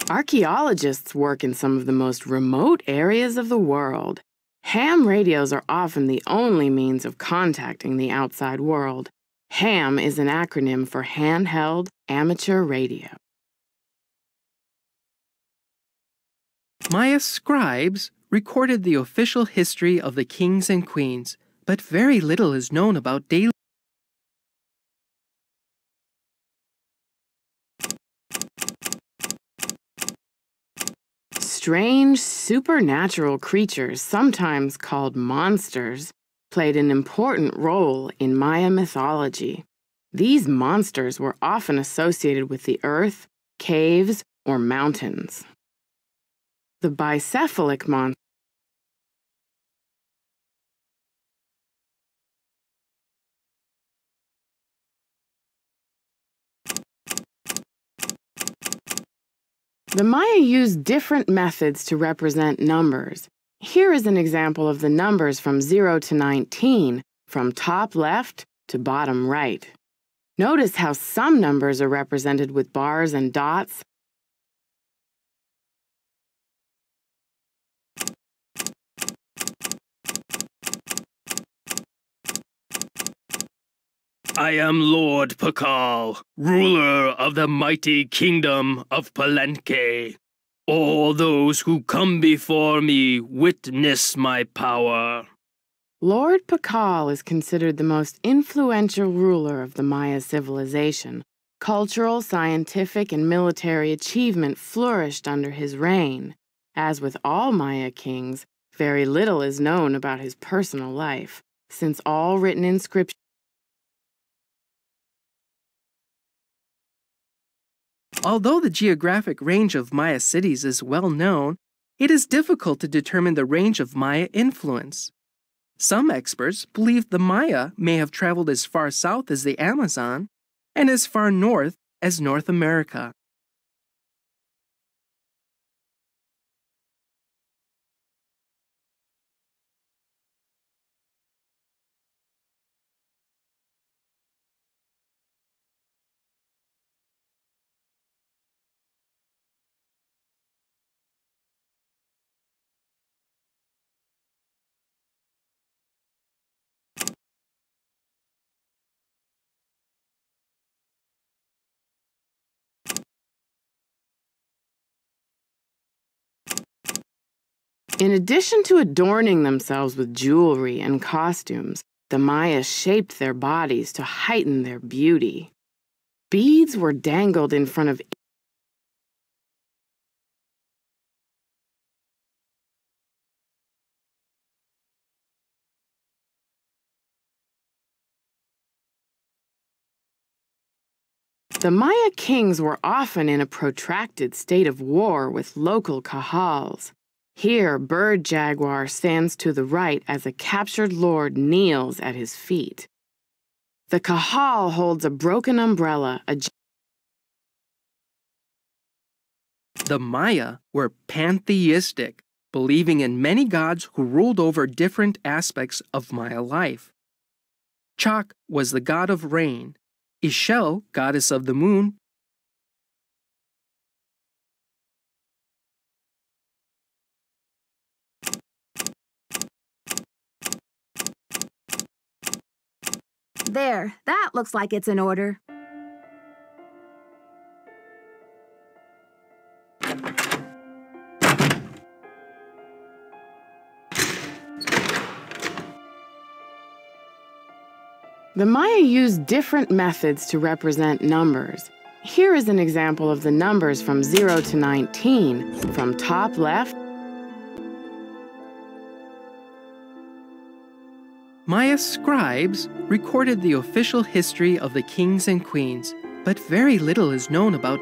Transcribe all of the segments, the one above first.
Archaeologists work in some of the most remote areas of the world. Ham radios are often the only means of contacting the outside world. HAM is an acronym for Handheld Amateur Radio. Maya scribes recorded the official history of the kings and queens, but very little is known about daily. Strange supernatural creatures, sometimes called monsters, played an important role in Maya mythology. These monsters were often associated with the earth, caves, or mountains. The bicephalic monster The Maya used different methods to represent numbers. Here is an example of the numbers from 0 to 19, from top left to bottom right. Notice how some numbers are represented with bars and dots. I am Lord Pakal, ruler of the mighty kingdom of Palenque. All those who come before me witness my power. Lord Pakal is considered the most influential ruler of the Maya civilization. Cultural, scientific, and military achievement flourished under his reign. As with all Maya kings, very little is known about his personal life, since all written inscriptions Although the geographic range of Maya cities is well known, it is difficult to determine the range of Maya influence. Some experts believe the Maya may have traveled as far south as the Amazon and as far north as North America. In addition to adorning themselves with jewelry and costumes, the Maya shaped their bodies to heighten their beauty. Beads were dangled in front of The Maya kings were often in a protracted state of war with local kahals. Here, Bird Jaguar stands to the right as a captured lord kneels at his feet. The kahal holds a broken umbrella. The Maya were pantheistic, believing in many gods who ruled over different aspects of Maya life. Chak was the god of rain, Ishel, goddess of the moon, There, that looks like it's in order. The Maya used different methods to represent numbers. Here is an example of the numbers from 0 to 19, from top left. Maya scribes recorded the official history of the kings and queens, but very little is known about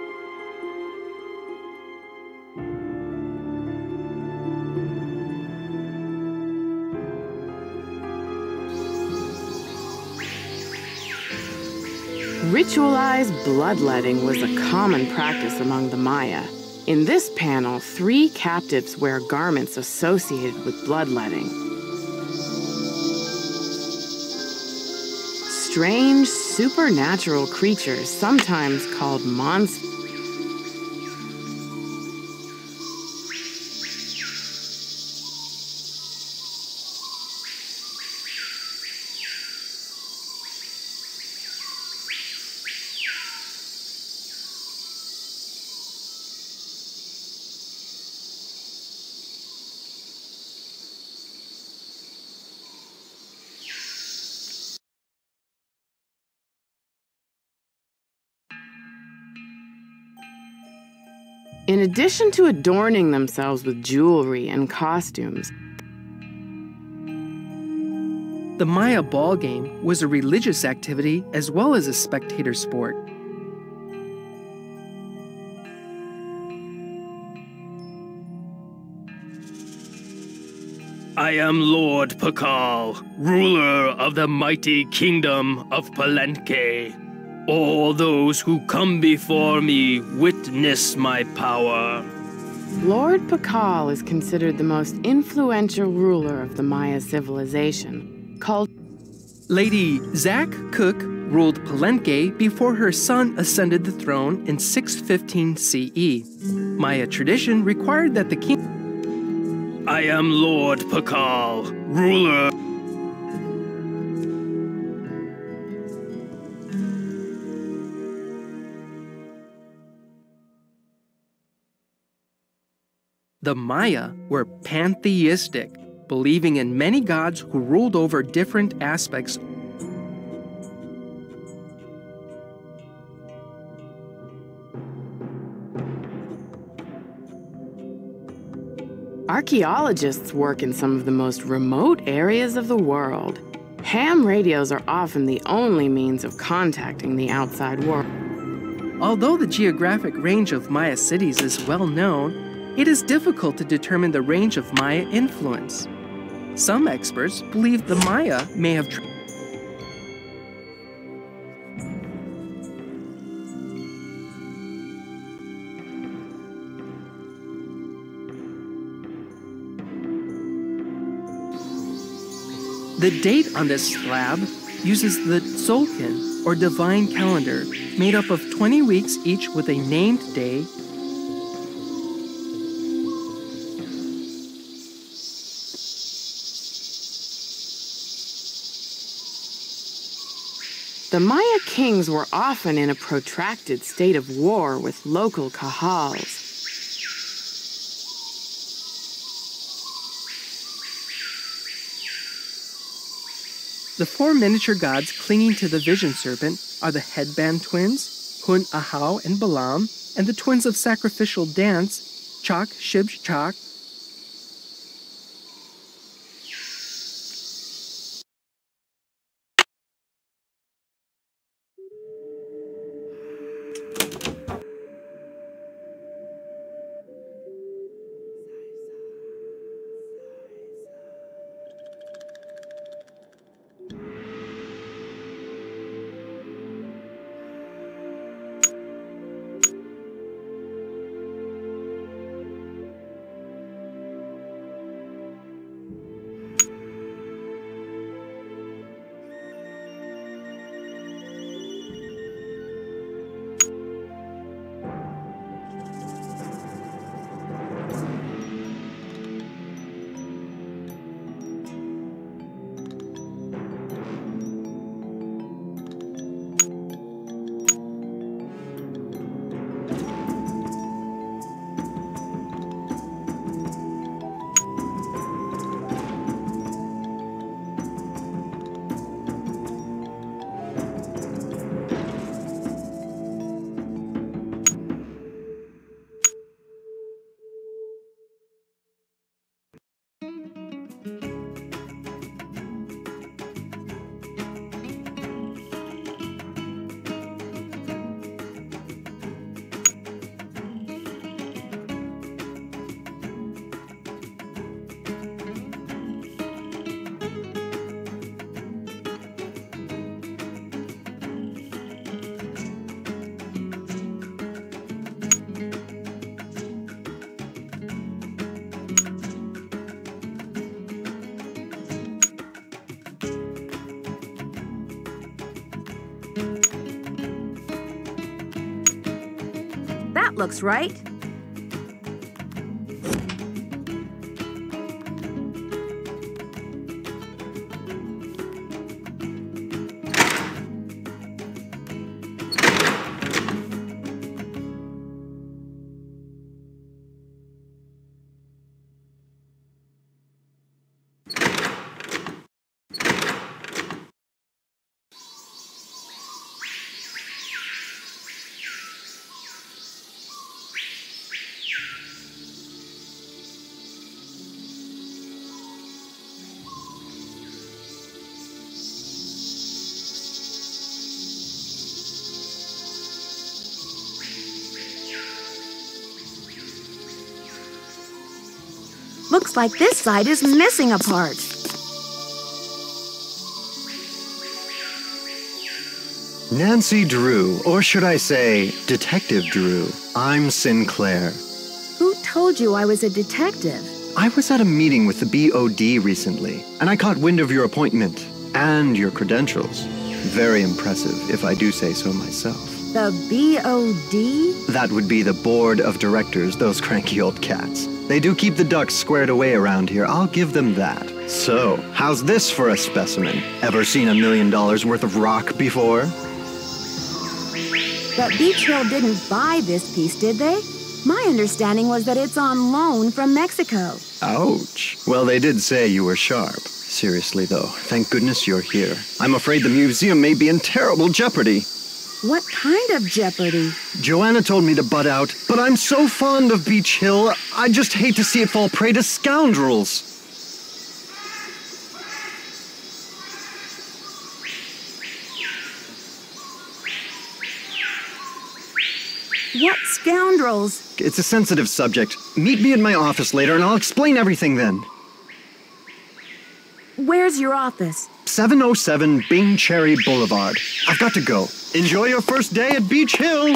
Ritualized bloodletting was a common practice among the Maya. In this panel, 3 captives wear garments associated with bloodletting. Strange, supernatural creatures, sometimes called monsters. In addition to adorning themselves with jewelry and costumes, the Maya ball game was a religious activity as well as a spectator sport. I am Lord Pakal, ruler of the mighty kingdom of Palenque. All those who come before me witness my power. Lord Pakal is considered the most influential ruler of the Maya civilization, called Lady Zak Cook ruled Palenque before her son ascended the throne in 615 CE. Maya tradition required that the king... I am Lord Pakal, ruler. The Maya were pantheistic, believing in many gods who ruled over different aspects. Archaeologists work in some of the most remote areas of the world. Ham radios are often the only means of contacting the outside world. Although the geographic range of Maya cities is well known, it is difficult to determine the range of Maya influence. Some experts believe the Maya may have The date on this slab uses the Tzolk'in, or divine calendar, made up of 20 weeks each with a named day. The Maya kings were often in a protracted state of war with local Kahals. The four miniature gods clinging to the vision serpent are the headband twins, Hun Ahau and Balaam, and the twins of sacrificial dance, Chak, Shib, Chak. That looks right. Looks like this side is missing a part. Nancy Drew, or should I say, Detective Drew. I'm Sinclair. Who told you I was a detective? I was at a meeting with the BOD recently, and I caught wind of your appointment and your credentials. Very impressive, if I do say so myself. The BOD? That would be the board of directors, those cranky old cats. They do keep the ducks squared away around here, I'll give them that. So, how's this for a specimen? Ever seen $1 million worth of rock before? But Beach Hill didn't buy this piece, did they? My understanding was that it's on loan from Mexico. Ouch. Well, they did say you were sharp. Seriously, though, thank goodness you're here. I'm afraid the museum may be in terrible jeopardy. What kind of jeopardy? Joanna told me to butt out, but I'm so fond of Beach Hill, I just hate to see it fall prey to scoundrels. What scoundrels? It's a sensitive subject. Meet me in my office later and I'll explain everything then. Where's your office? 707 Bing Cherry Boulevard. I've got to go. Enjoy your first day at Beach Hill!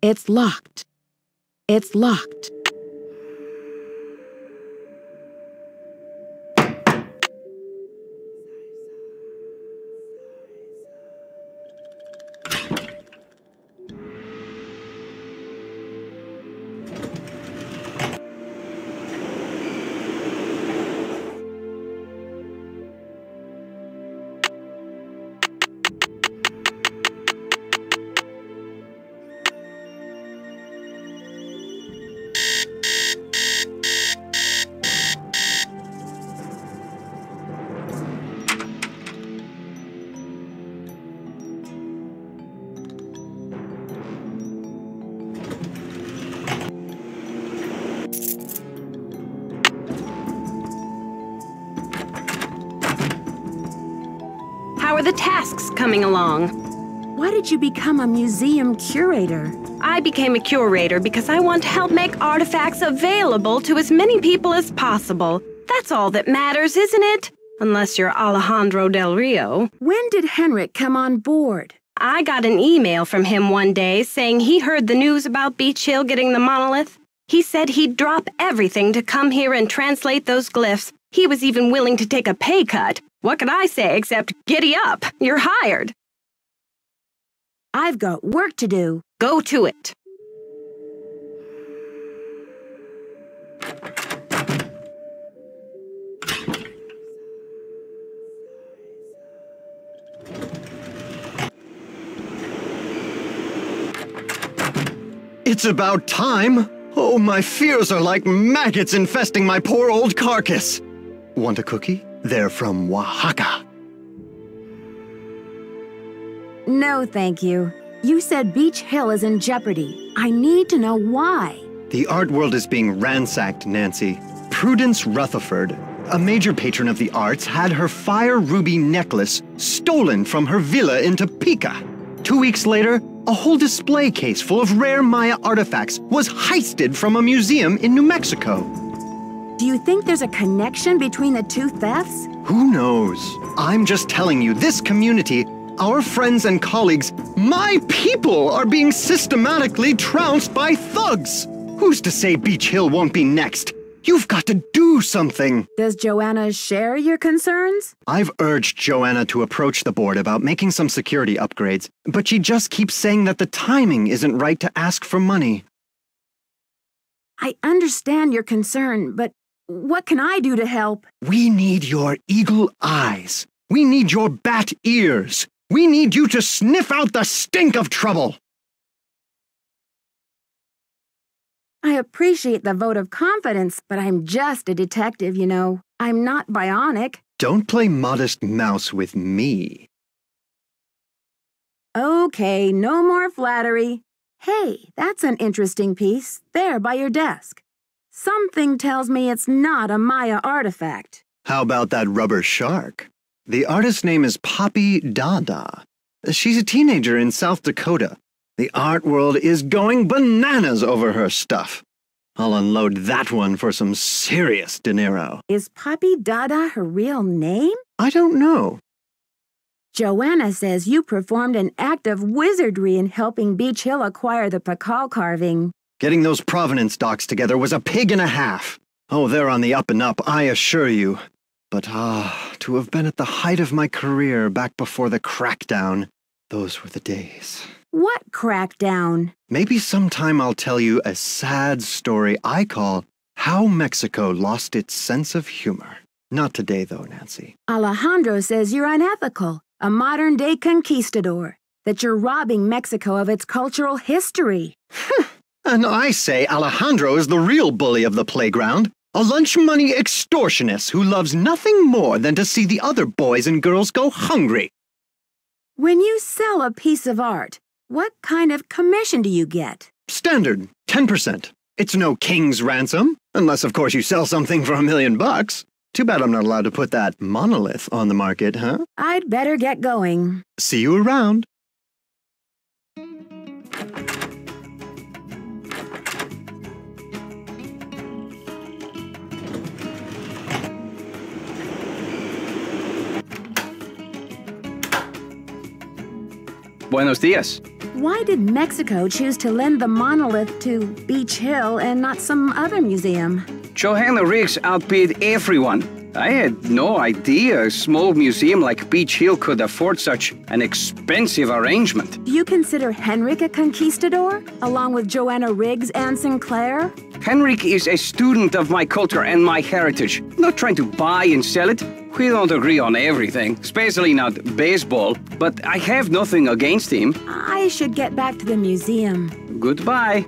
It's locked. It's locked. How are the tasks coming along? Why did you become a museum curator? I became a curator because I want to help make artifacts available to as many people as possible. That's all that matters, isn't it? Unless you're Alejandro Del Rio. When did Henrik come on board? I got an email from him one day saying he heard the news about Beach Hill getting the monolith. He said he'd drop everything to come here and translate those glyphs. He was even willing to take a pay cut. What could I say except, giddy up, you're hired. I've got work to do. Go to it. It's about time! Oh, my fears are like maggots infesting my poor old carcass. Want a cookie? They're from Oaxaca. No, thank you. You said Beach Hill is in jeopardy. I need to know why. The art world is being ransacked, Nancy. Prudence Rutherford, a major patron of the arts, had her fire ruby necklace stolen from her villa in Topeka. 2 weeks later, a whole display case full of rare Maya artifacts was heisted from a museum in New Mexico. Do you think there's a connection between the two thefts? Who knows? I'm just telling you, this community, our friends and colleagues, my people are being systematically trounced by thugs. Who's to say Beach Hill won't be next? You've got to do something! Does Joanna share your concerns? I've urged Joanna to approach the board about making some security upgrades, but she just keeps saying that the timing isn't right to ask for money. I understand your concern, but what can I do to help? We need your eagle eyes. We need your bat ears. We need you to sniff out the stink of trouble. I appreciate the vote of confidence, but I'm just a detective, you know. I'm not bionic. Don't play modest mouse with me. Okay, no more flattery. Hey, that's an interesting piece, there by your desk. Something tells me it's not a Maya artifact. How about that rubber shark? The artist's name is Poppy Dada. She's a teenager in South Dakota. The art world is going bananas over her stuff. I'll unload that one for some serious dinero. Is Poppy Dada her real name? I don't know. Joanna says you performed an act of wizardry in helping Beach Hill acquire the Pakal carving. Getting those provenance docs together was a pig and a half. Oh, they're on the up and up, I assure you. But to have been at the height of my career back before the crackdown, those were the days. What crackdown? Maybe sometime I'll tell you a sad story I call How Mexico Lost Its Sense of Humor. Not today, though, Nancy. Alejandro says you're unethical, a modern-day conquistador, that you're robbing Mexico of its cultural history. And I say Alejandro is the real bully of the playground, a lunch money extortionist who loves nothing more than to see the other boys and girls go hungry. When you sell a piece of art, what kind of commission do you get? Standard, 10%. It's no king's ransom, unless of course you sell something for $1 million. Too bad I'm not allowed to put that monolith on the market, huh? I'd better get going. See you around. Buenos dias. Why did Mexico choose to lend the monolith to Beach Hill and not some other museum? Johanna Riggs outbid everyone. I had no idea a small museum like Beach Hill could afford such an expensive arrangement. Do you consider Henrik a conquistador, along with Joanna Riggs and Sinclair? Henrik is a student of my culture and my heritage, not trying to buy and sell it. We don't agree on everything, especially not baseball, but I have nothing against him. I should get back to the museum. Goodbye.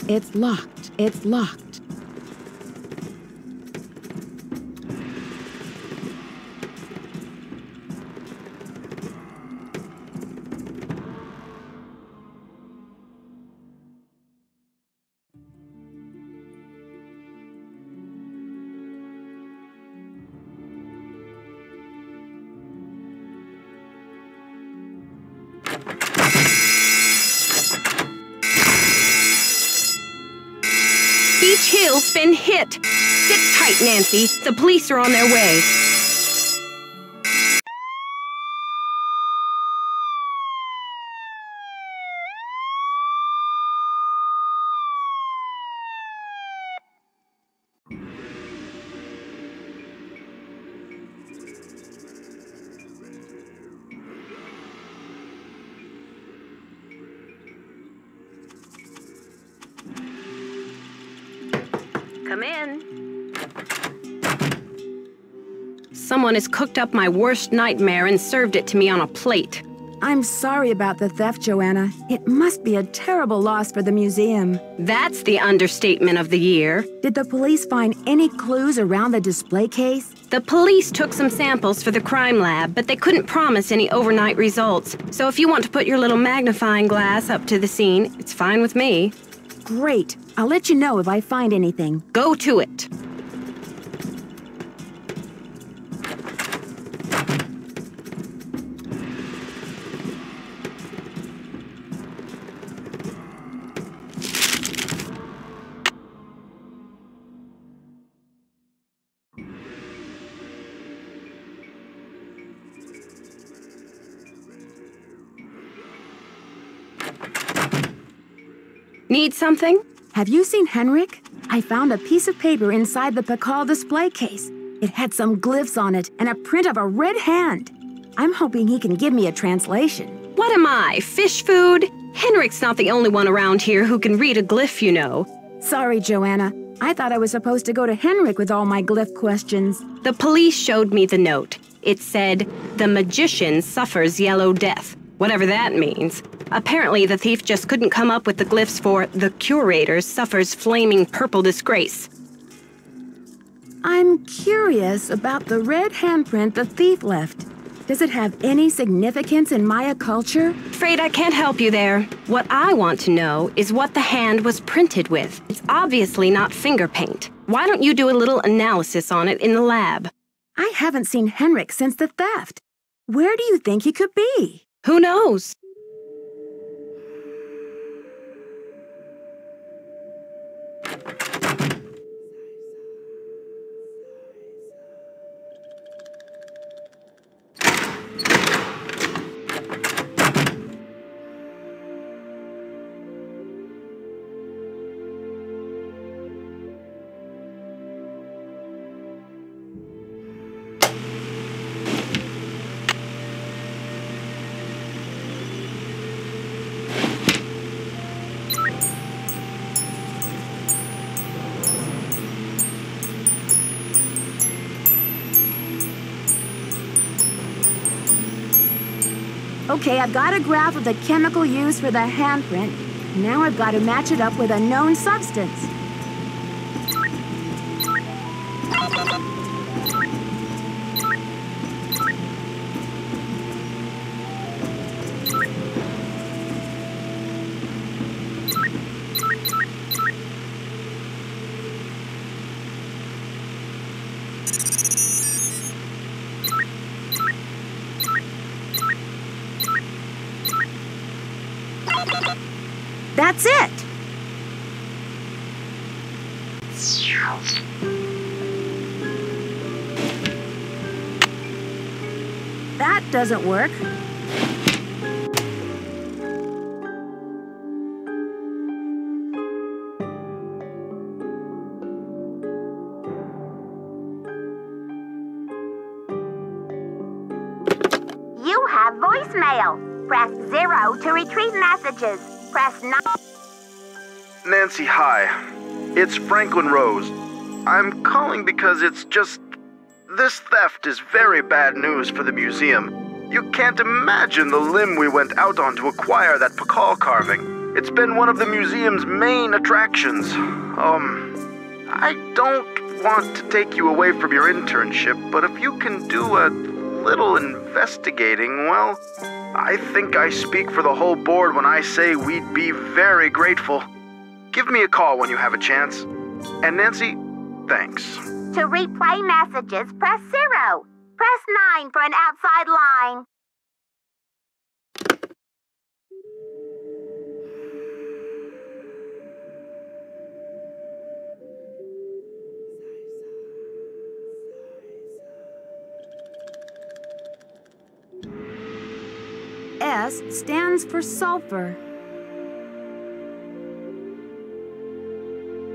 It's locked. It's locked. Beach Hill's been hit. Sit tight, Nancy. The police are on their way. Come in. Someone has cooked up my worst nightmare and served it to me on a plate. I'm sorry about the theft, Joanna. It must be a terrible loss for the museum. That's the understatement of the year. Did the police find any clues around the display case? The police took some samples for the crime lab, but they couldn't promise any overnight results. So if you want to put your little magnifying glass up to the scene, it's fine with me. Great. I'll let you know if I find anything. Go to it. Need something? Have you seen Henrik? I found a piece of paper inside the Pakal display case. It had some glyphs on it and a print of a red hand. I'm hoping he can give me a translation. What am I, fish food? Henrik's not the only one around here who can read a glyph, you know. Sorry, Joanna. I thought I was supposed to go to Henrik with all my glyph questions. The police showed me the note. It said, "The magician suffers yellow death," whatever that means. Apparently, the thief just couldn't come up with the glyphs for "the curator suffers flaming purple disgrace." I'm curious about the red handprint the thief left. Does it have any significance in Maya culture? Afraid I can't help you there. What I want to know is what the hand was printed with. It's obviously not finger paint. Why don't you do a little analysis on it in the lab? I haven't seen Henrik since the theft. Where do you think he could be? Who knows? Okay, I've got a graph of the chemical used for the handprint. Now I've got to match it up with a known substance. That's it! That doesn't work. You have voicemail. Press 0 to retrieve messages. Press 9. Nancy, hi. It's Franklin Rose. I'm calling because it's just... This theft is very bad news for the museum. You can't imagine the limb we went out on to acquire that Pakal carving. It's been one of the museum's main attractions. I don't want to take you away from your internship, but if you can do a little investigating, well, I think I speak for the whole board when I say we'd be very grateful. Give me a call when you have a chance. And Nancy, thanks. To replay messages, press 0. Press 9 for an outside line. S stands for sulfur.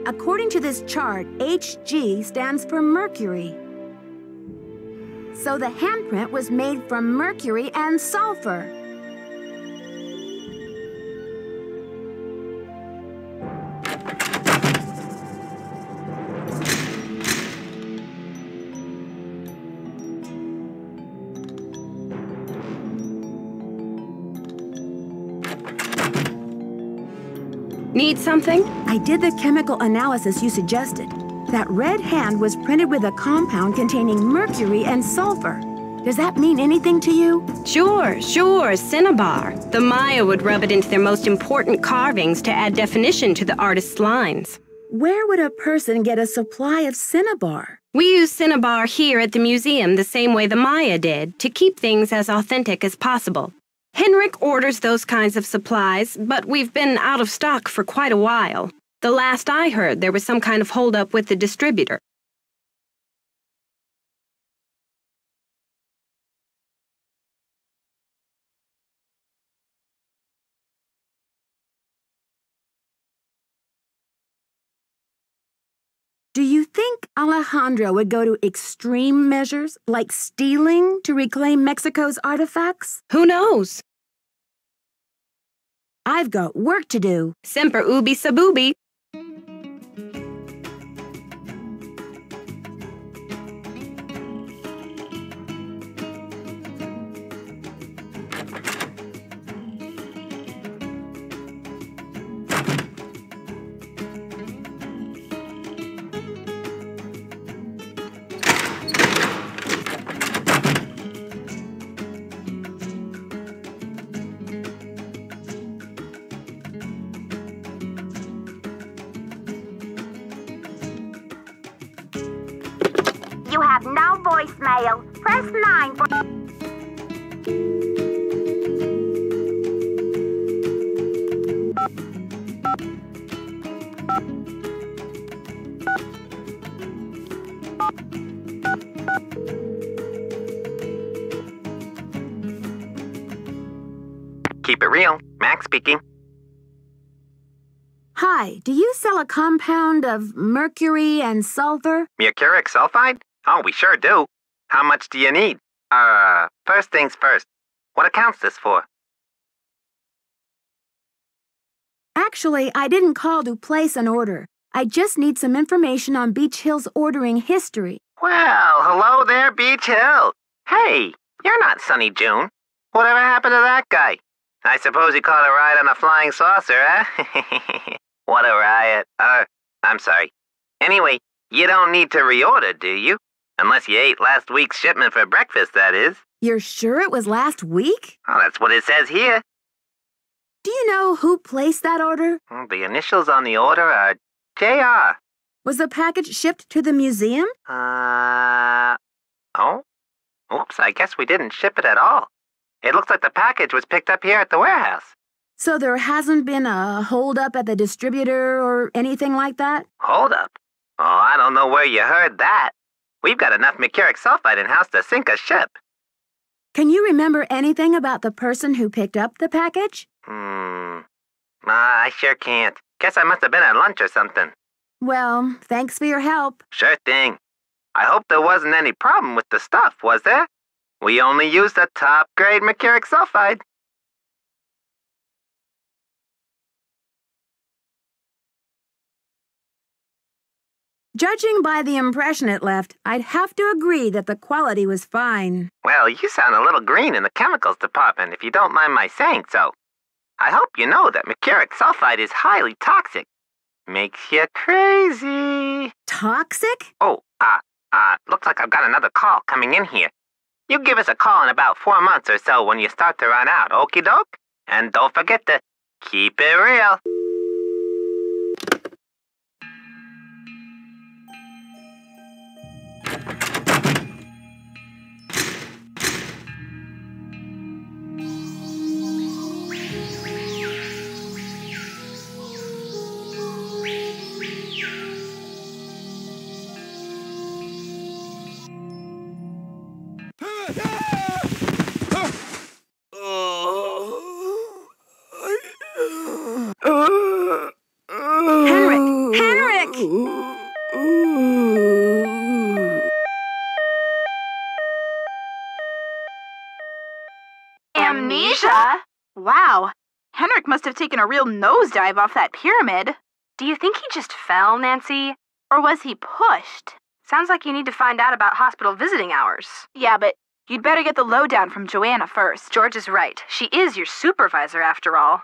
According to this chart, Hg stands for mercury. So the handprint was made from mercury and sulfur. Need something? I did the chemical analysis you suggested. That red hand was printed with a compound containing mercury and sulfur. Does that mean anything to you? Sure, cinnabar. The Maya would rub it into their most important carvings to add definition to the artist's lines. Where would a person get a supply of cinnabar? We use cinnabar here at the museum the same way the Maya did, to keep things as authentic as possible. Henrik orders those kinds of supplies, but we've been out of stock for quite a while. The last I heard, there was some kind of holdup with the distributor. Do you think Alejandro would go to extreme measures, like stealing, to reclaim Mexico's artifacts? Who knows? I've got work to do. Semper ubi sub ubi. You have no voicemail. Press 9 for... Keep it real. Max speaking. Hi, do you sell a compound of mercury and sulfur? Mercuric sulfide? Oh, we sure do. How much do you need? First things first. What account's this for? Actually, I didn't call to place an order. I just need some information on Beach Hill's ordering history. Well, hello there, Beach Hill. Hey, you're not Sunny June. Whatever happened to that guy? I suppose he caught a ride on a flying saucer, huh? What a riot. I'm sorry. Anyway, you don't need to reorder, do you? Unless you ate last week's shipment for breakfast, that is. You're sure it was last week? Oh, that's what it says here. Do you know who placed that order? The initials on the order are J.R. Was the package shipped to the museum? Oh? Oops, I guess we didn't ship it at all. It looks like the package was picked up here at the warehouse. So there hasn't been a holdup at the distributor or anything like that? Hold up. Oh, I don't know where you heard that. We've got enough mercuric sulfide in-house to sink a ship. Can you remember anything about the person who picked up the package? I sure can't. Guess I must have been at lunch or something. Well, thanks for your help. Sure thing. I hope there wasn't any problem with the stuff, was there? We only used the top-grade mercuric sulfide. Judging by the impression it left, I'd have to agree that the quality was fine. Well, you sound a little green in the chemicals department, if you don't mind my saying so. I hope you know that mercuric sulfide is highly toxic. Makes you crazy. Toxic? Oh, looks like I've got another call coming in here. You give us a call in about 4 months or so when you start to run out, okie doke? And don't forget to keep it real. Henrik! Amnesia? Wow. Henrik must have taken a real nosedive off that pyramid. Do you think he just fell, Nancy? Or was he pushed? Sounds like you need to find out about hospital visiting hours. Yeah, but you'd better get the lowdown from Joanna first. George is right. She is your supervisor, after all.